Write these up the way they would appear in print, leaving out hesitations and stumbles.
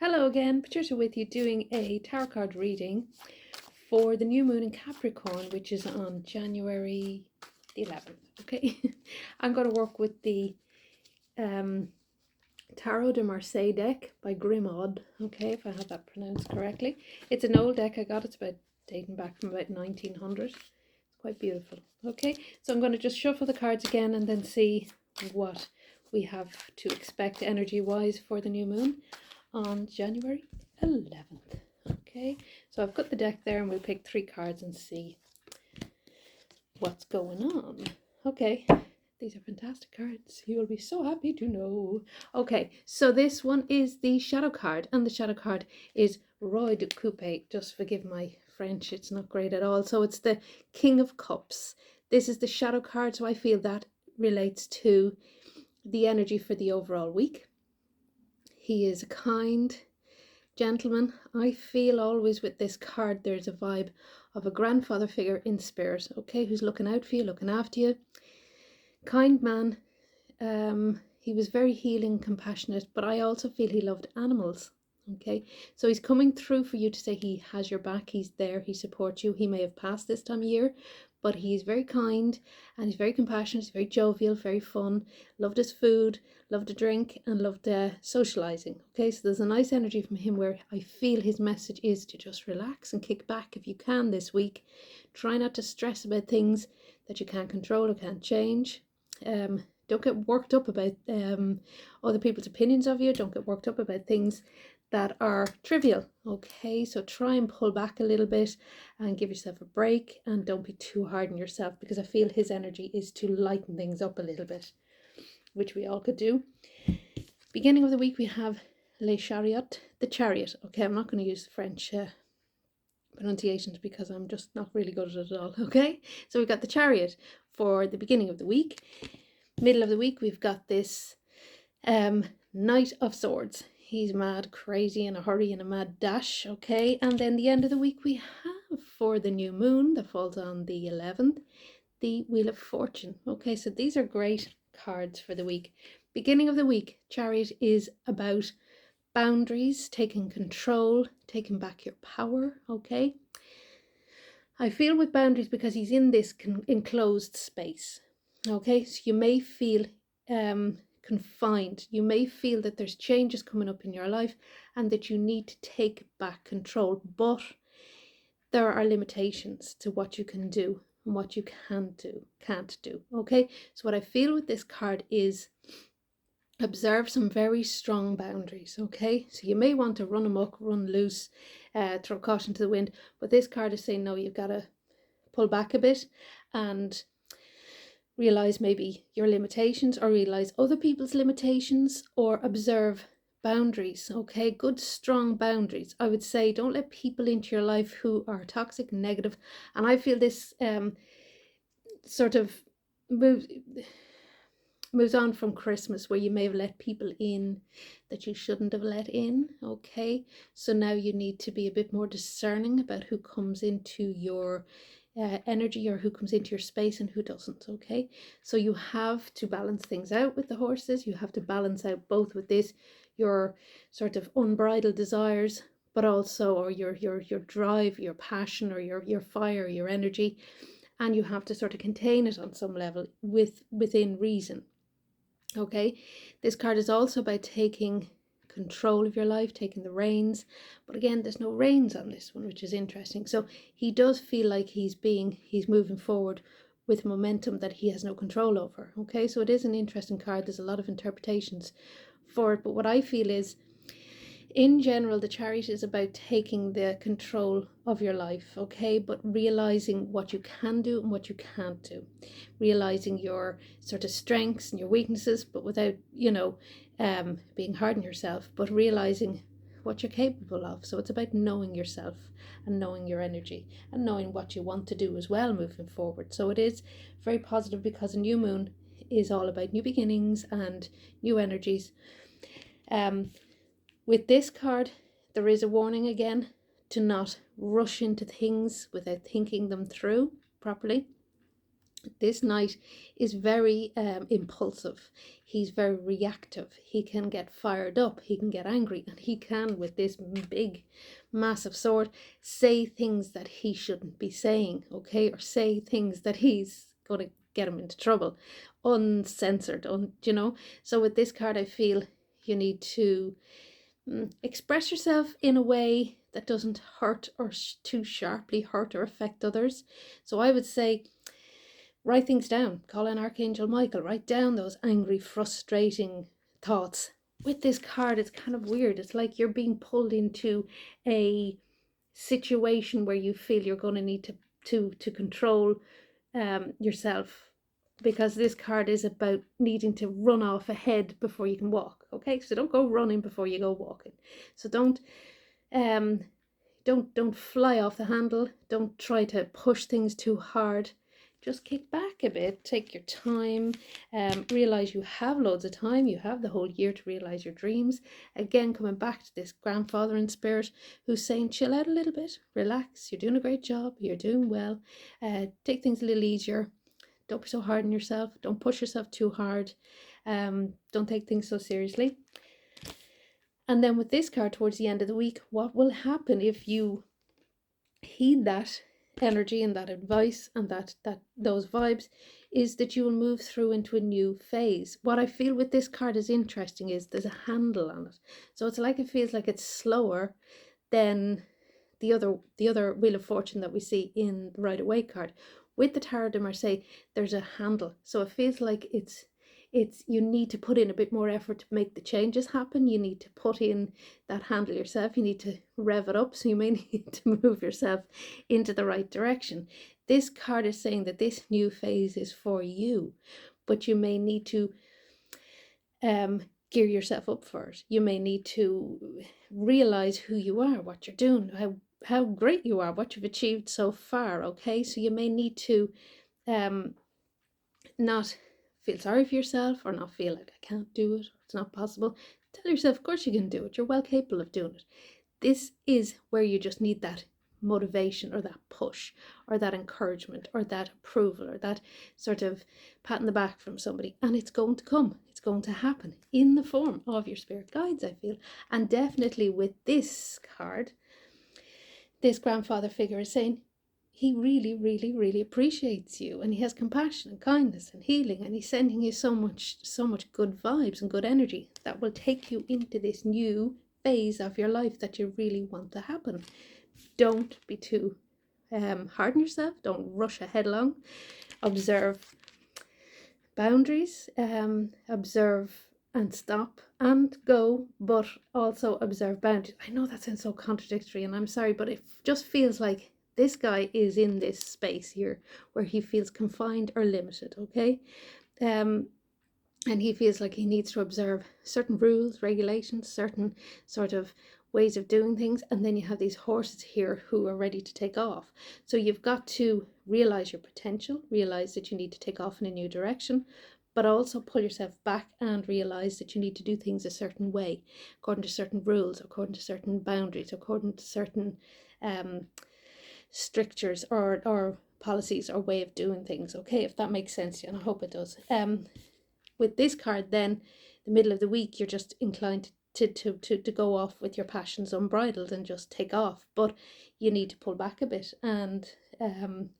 Hello again, Patricia with you doing a tarot card reading for the new moon in Capricorn, which is on January the 11th. Okay, I'm going to work with the Tarot de Marseille deck by Grimaud. Okay, if I have that pronounced correctly. It's an old deck I got. It's about dating back from about 1900. It's quite beautiful. Okay, so I'm going to just shuffle the cards again and then see what we have to expect energy wise for the new moon on January 11th. Okay, so I've got the deck there and we'll pick 3 cards and see what's going on. Okay, these are fantastic cards. You will be so happy to know. Okay, so this one is the shadow card, and the shadow card is Roi de Coupe. Just forgive my French, it's not great at all. So it's the King of Cups. This is the shadow card, so I feel that relates to the energy for the overall week. He is a kind gentleman. I feel always with this card there's a vibe of a grandfather figure in spirit, okay, who's looking out for you, looking after you. Kind man. He was very healing, compassionate, but I also feel he loved animals. Okay, so he's coming through for you to say he has your back, he's there, he supports you. He may have passed this time of year, but he's very kind and he's very compassionate, he's very jovial, very fun, loved his food, loved to drink, and loved socializing. Okay, so there's a nice energy from him where I feel his message is to just relax and kick back if you can this week. Try not to stress about things that you can't control or can't change. Don't get worked up about other people's opinions of you. Don't get worked up about things that are trivial. Okay, so try and pull back a little bit and give yourself a break, and don't be too hard on yourself, because I feel his energy is to lighten things up a little bit, which we all could do. Beginning of the week we have Le Chariot, the chariot. Okay, I'm not going to use the French pronunciations because I'm just not really good at it at all. Okay, so we've got the chariot for the beginning of the week. Middle of the week we've got this Knight of Swords. He's mad, crazy, in a hurry, in a mad dash. Okay, and then the end of the week we have, for the new moon that falls on the 11th, the Wheel of Fortune. Okay, so these are great cards for the week. Beginning of the week, Chariot is about boundaries, taking control, taking back your power. Okay, I feel with boundaries because he's in this enclosed space. Okay, so you may feel confined. You may feel that there's changes coming up in your life and that you need to take back control, but there are limitations to what you can do and what you can't do. Okay, so what I feel with this card is observe some very strong boundaries. Okay, so you may want to run amok, run loose, throw caution to the wind, but this card is saying no, you've got to pull back a bit and realize maybe your limitations, or realize other people's limitations, or observe boundaries. Okay, good strong boundaries. I would say don't let people into your life who are toxic and negative. And I feel this sort of moves on from Christmas, where you may have let people in that you shouldn't have let in. Okay, so now you need to be a bit more discerning about who comes into your energy, or who comes into your space and who doesn't. Okay, so you have to balance things out with the horses. You have to balance out both with this, your sort of unbridled desires, but also, or your drive, your passion, or your fire, your energy, and you have to sort of contain it on some level within reason. Okay, this card is also about taking control of your life, taking the reins, but again there's no reins on this one, which is interesting. So he does feel like he's moving forward with momentum that he has no control over. Okay, so it is an interesting card. There's a lot of interpretations for it, but what I feel is, in general, the Chariot is about taking the control of your life. Okay, but realizing what you can do and what you can't do, realizing your sort of strengths and your weaknesses, but without being hard on yourself, but realizing what you're capable of. So it's about knowing yourself and knowing your energy and knowing what you want to do as well moving forward. So it is very positive, because a new moon is all about new beginnings and new energies. With this card, there is a warning again to not rush into things without thinking them through properly. This knight is very impulsive. He's very reactive. He can get fired up. He can get angry. And he can, with this big, massive sword, say things that he shouldn't be saying, okay? Or say things that he's going to get him into trouble. Uncensored, you know? So with this card, I feel you need to express yourself in a way that doesn't hurt or too sharply hurt or affect others. So I would say, write things down. Call in Archangel Michael. Write down those angry, frustrating thoughts. With this card, it's kind of weird. It's like you're being pulled into a situation where you feel you're going to need to control yourself, because this card is about needing to run off ahead before you can walk. Okay, so don't go running before you go walking. So don't fly off the handle. Don't try to push things too hard. Just kick back a bit, take your time, realize you have loads of time. You have the whole year to realize your dreams. Again, coming back to this grandfather in spirit who's saying, chill out a little bit, relax. You're doing a great job. You're doing well. Take things a little easier. Don't be so hard on yourself. Don't push yourself too hard. Don't take things so seriously. And then with this card towards the end of the week, what will happen if you heed that energy and that advice and those vibes is that you will move through into a new phase. What I feel with this card is interesting is there's a handle on it. So it's like it feels like it's slower than the other Wheel of Fortune that we see in the Rider Waite card. With the Tarot de Marseille, there's a handle. So it feels like it's you need to put in a bit more effort to make the changes happen. You need to put in that handle yourself. You need to rev it up. So you may need to move yourself into the right direction. This card is saying that this new phase is for you, but you may need to gear yourself up for it. You may need to realize who you are, what you're doing, how great you are, what you've achieved so far. Okay, so you may need to not feel sorry for yourself or not feel like I can't do it, or it's not possible. Tell yourself, of course you can do it. You're well capable of doing it. This is where you just need that motivation or that push or that encouragement or that approval or that sort of pat in the back from somebody, and it's going to come. It's going to happen in the form of your spirit guides, I feel. And definitely with this card, this grandfather figure is saying he really, really, really appreciates you, and he has compassion and kindness and healing, and he's sending you so much good vibes and good energy that will take you into this new phase of your life that you really want to happen. Don't be too hard on yourself. Don't rush ahead along. Observe boundaries. Observe and stop and go, but also observe boundaries. I know that sounds so contradictory, and I'm sorry, but it just feels like this guy is in this space here where he feels confined or limited, okay? And he feels like he needs to observe certain rules, regulations, certain sort of ways of doing things. And then you have these horses here who are ready to take off. So you've got to realize your potential, realize that you need to take off in a new direction, but also pull yourself back and realize that you need to do things a certain way, according to certain rules, according to certain boundaries, according to certain strictures or policies or way of doing things. Okay, if that makes sense to you, and I hope it does. With this card, then the middle of the week, you're just inclined to go off with your passions unbridled and just take off, but you need to pull back a bit and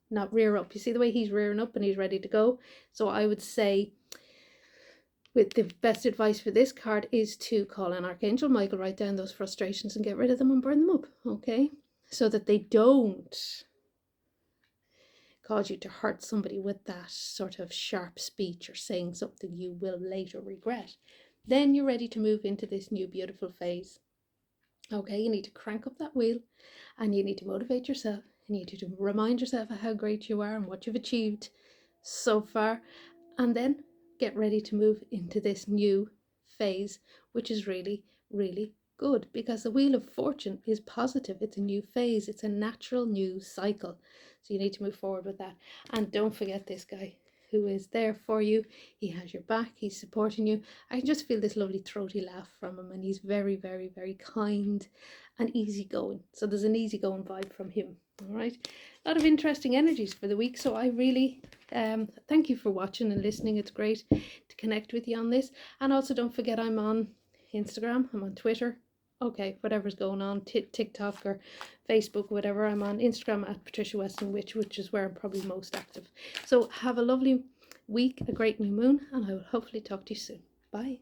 not rear up. You see the way he's rearing up and he's ready to go. So I would say, with the best advice for this card is to call in Archangel Michael, write down those frustrations and get rid of them and burn them up, okay? So that they don't cause you to hurt somebody with that sort of sharp speech or saying something you will later regret. Then you're ready to move into this new beautiful phase. Okay, you need to crank up that wheel and you need to motivate yourself. You need to remind yourself of how great you are and what you've achieved so far, and then get ready to move into this new phase, which is really, really good, because the Wheel of Fortune is positive. It's a new phase. It's a natural new cycle. So you need to move forward with that. And don't forget this guy who is there for you. He has your back. He's supporting you. I can just feel this lovely throaty laugh from him, and he's very, very, very kind and easygoing. So there's an easygoing vibe from him. All right, a lot of interesting energies for the week. So I really thank you for watching and listening. It's great to connect with you on this. And also don't forget, I'm on Instagram, I'm on Twitter. Okay, whatever's going on, TikTok or Facebook, whatever. I'm on Instagram at Patricia Weston Witch, which is where I'm probably most active. So have a lovely week, a great new moon, and I will hopefully talk to you soon. Bye.